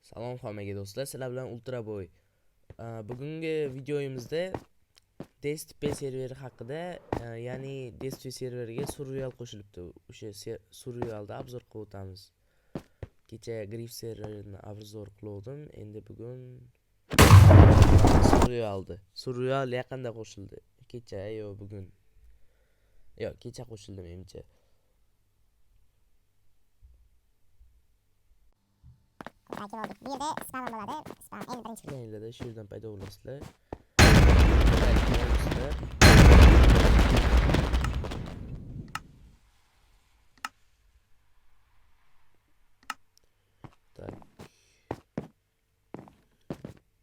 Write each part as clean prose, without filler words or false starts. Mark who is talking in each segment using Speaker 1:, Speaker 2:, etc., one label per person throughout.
Speaker 1: Salom hammaga do'stlar, sizlar bilan Ultra Boy. Bugungi videoyimizda DSTP serveri haqida, ya'ni DSTP serveriga Surreal qo'shilibdi. O'sha Surrealda obzor qilib o'tamiz. Kecha Grif serverini obzor qildim, endi bugun Surreal yaqinda qo'shildi. Kecha bugun. Kecha qo'shildi menimcha.
Speaker 2: Takip oldik. Bu yerda spam bo'ladi. Spam eng birinchi.
Speaker 1: Mayli, shu yerdan paydo bo'lasizlar.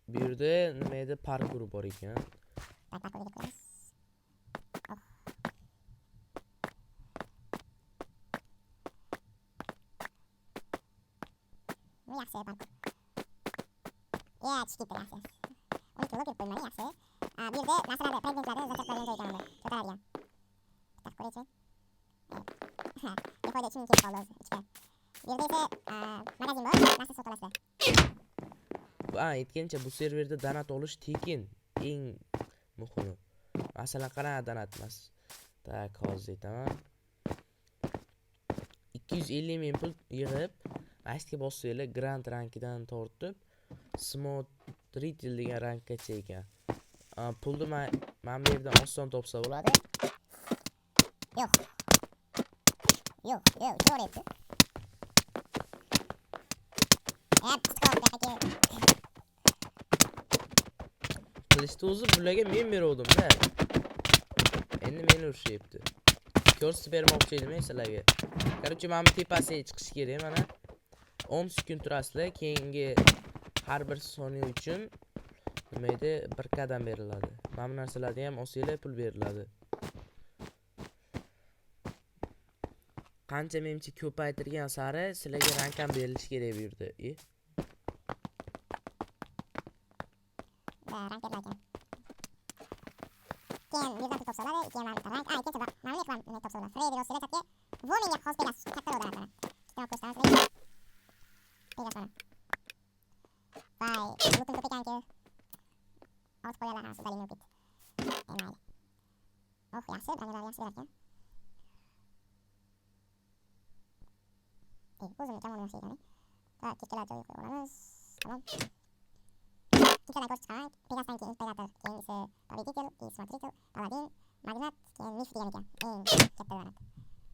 Speaker 1: Bu yerda nima edi? Parkour bor ekan.
Speaker 2: Parkourga qo'yamiz. Bu yaxshi parkour. Chiqib yaxshi. Uni to'liq qilib qo'ymani yaxshi. Bu yerda narsalarni, prezentlarni zakarlarni joylayman. Ko'taradigan. Bitta ko'raychi. Defoyda ichimga kelib qoldi ichga. Bu yerda esa magazin bor, narsa sotib olasizlar.
Speaker 1: Aytgancha bu serverda donat olish tekin. Eng muhimi. Masalan, qara donat emas. Tak, hozir aytaman. 250 ming pul yig'ib, astga bossanglar Grand rankidan tortib, Smart Retail degan rankgacha ekan. Pulni mana bu yerdan oson topsa bo'ladi.
Speaker 2: Yo'q, to'g'ri aytdi.
Speaker 1: Qilishni o'zi bularga men beruvdim-da. Endi meni urishyapti. Ko'rsatib bermoqchi edim sizlarga. Короче, mana bu tepasiga chiqish kerak mana. 10 sekund turasizlar, keyingi har bir soniya uchun nima edi? 1 qadam beriladi. Mana bu narsalarga ham olsanglar pul beriladi. Qancha menimcha ko'paytirgan sari sizlarga rank ham berilishi kerak bu yerda.
Speaker 2: Rank berilgan. Keyin birdan pul topsalar, keyin rank. Kecha mana bu rank topsalar. Freydi do'stlar chatga vominga xos Pegas katta o'danadi. Ikkita ko'rsatamiz. Pegas mana. Vay, lutun ko'p ekan-ku. Ot qo'yalar ham sudalini o'qit. Mayli. Yaxshi, banalar yaxshi berarkan. O'zimni kamon yaxshi ekan. Ketkalar joyi qo'yib olamiz. Tamam. Ketkalar ko'rib chiqaman. Pegasdan keyin Imperator, keyin esa Paladin, Smart Retail, Paladin, Magnat, keyin Mif degan ekan. Eng katta donat.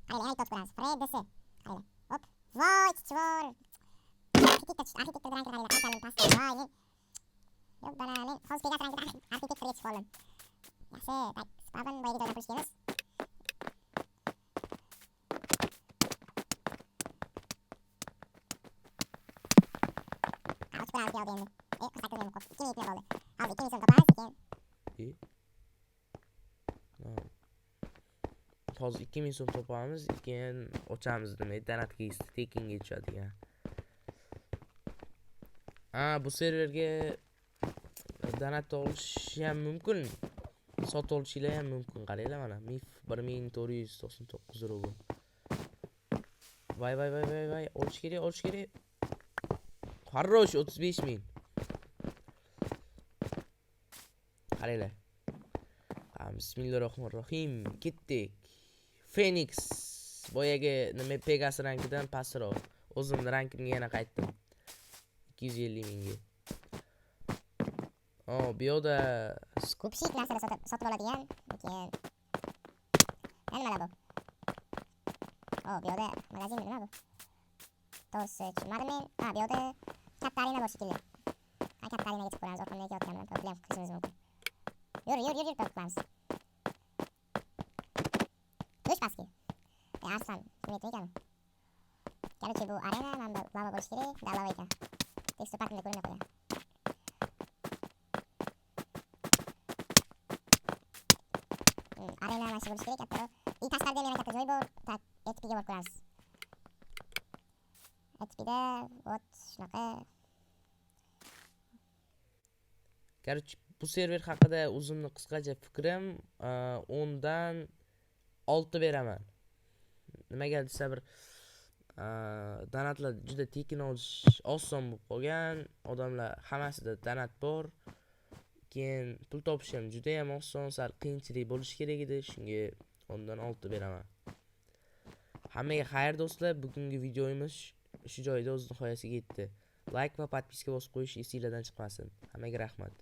Speaker 2: Qaranglar, yana bitta ko'ramiz. Fredisi. Qaranglar. Hop. Voy, chichvor. Arxitektor ranki qaranglar. Qanchalik pastda. Voy, men. Yo'q, men hozir Pegas rankida arxitektorga chiqib oldim. Yaxshi, tak. Spavn boyaga joylab qo'yishimiz. Qo'yamiz endi. 48 ming qoldi. 2 ming qoldi. Hozir 2 ming so'm topamiz keyin.
Speaker 1: Hozir 2 ming so'm topamiz, keyin ochamiz nima donatga tekinga tushadigan. Bu serverga donat olish ham mumkin. Sotib olishinglar ham mumkin. Qaranglar mana, Mif 1499 rubl. Vay, olish kerak. Хорош, 35 ming. Qaranglar. Bismillahirrohmanirrohim. Ketdik. Phoenix boyagi nima Pegas rankidan pastroq. O'zimning rankimga yana qaytdim. 250 mingga. Bu yoqda
Speaker 2: Ko'pchilik narsalar sotib oladigan. Keyin nima bu? Bu yoqda magazin nima bu? To'g'risi tushunmadim men. Bu yoqda katta arena bor shekilli. Katta arenaga chiqib ko'ramiz. Orqamda ketayotganman. Problem qilishimiz mumkin. Yur, topamiz. Tush pastga. Arsan, kim ekan? Короче, bu arena mana lava bo'lishi kerak. Lava ekan. Tekstur pakini ko'rinmay qo'yadi. Arena mana shu bo'lishi kerak. Katta. Tashqarida yana katta joy bor. Tak, HP'ga borib ko'ramiz. HP'da shunaqa.
Speaker 1: Короче, bu server haqida o'zimning qisqacha fikrim 10 dan 6 beraman. Nimaga desa bir donatlar juda tekin olish oson bo'lib qolgan. Odamlar hammasida donat bor. Keyin pul topish ham juda ham oson, sal qiyinchilik bo'lishi kerak edi. Shunga ondan 6 beraman. Hammaga xayr do'stlar, bugungi videomiz shu joyda o'z nihoyasiga yetdi. Like va podpiska bosib qo'yish esingizdan chiqmasin. Hammaga rahmat.